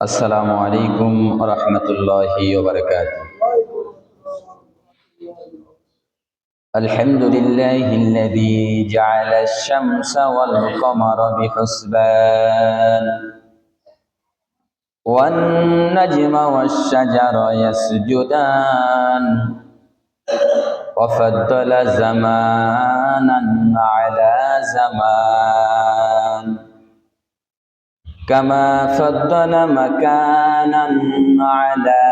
السلام عليكم ورحمة الله وبركاته. الحمد لله الذي جعل الشمس والقمر بحسبان والنجم والشجر يسجدان وفضل زمانا على زمان كما فضل مكانا على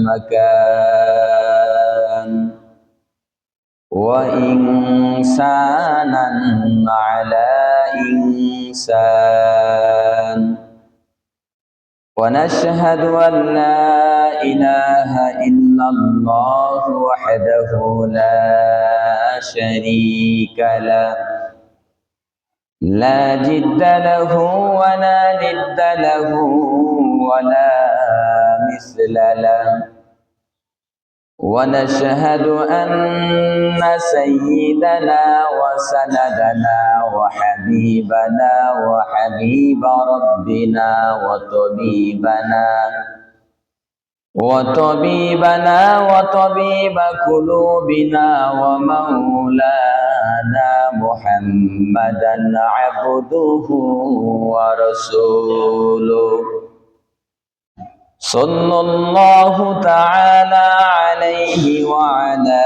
مكان وإنسانا على إنسان ونشهد أن لا إله إلا الله وحده لا شريك له لا جد له ولا ند له ولا مثل له ونشهد أن سيدنا وسندنا وحبيبنا وحبيب ربنا وطبيب قلوبنا ومولانا محمدا عبده ورسوله صلى الله تعالى عليه وعلى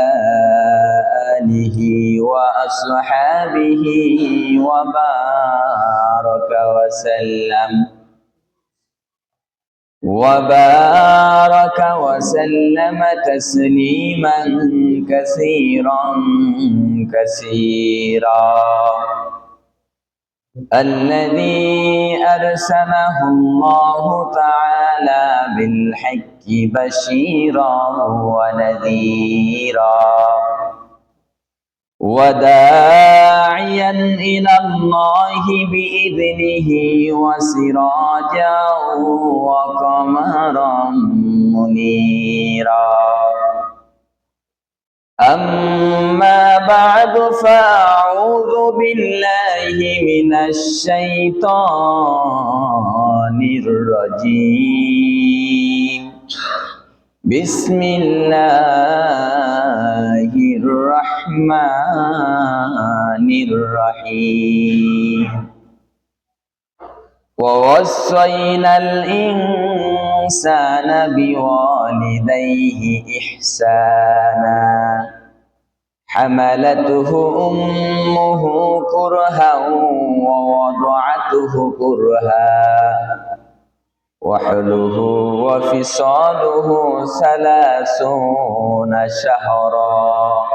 آله وأصحابه وبارك وسلم تسليما كثيرا الذي أرسله الله تعالى بالحق بشيرا ونذيرا وداعيا إلى الله بإذنه وسراجا وقمرا منيرا أما بعد فأعوذ بالله من الشيطان الرجيم بسم الله الرحمن الرحيم ووصينا الإنسان بوالديه إحسانا حملته أمه كرها ووضعته كرها وحمله وفصاله 30 شهرا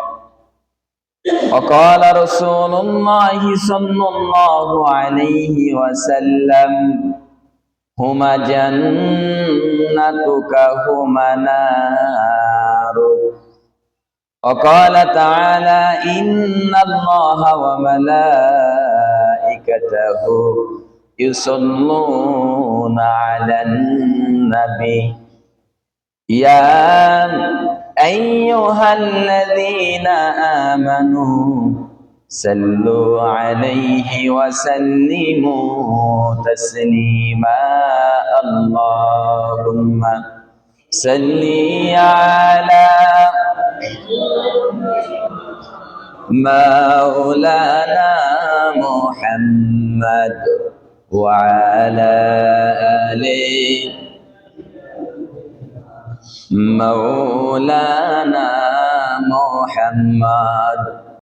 وقال رسول الله صلى الله عليه وسلم هما جنتك هما نارك وقال تعالى إن الله وملائكته يصلون على النبي يا أيها الذين آمنوا صلوا عليه وسلموا تسليما اللهم صل على مولانا محمد وعلى آله مولانا محمد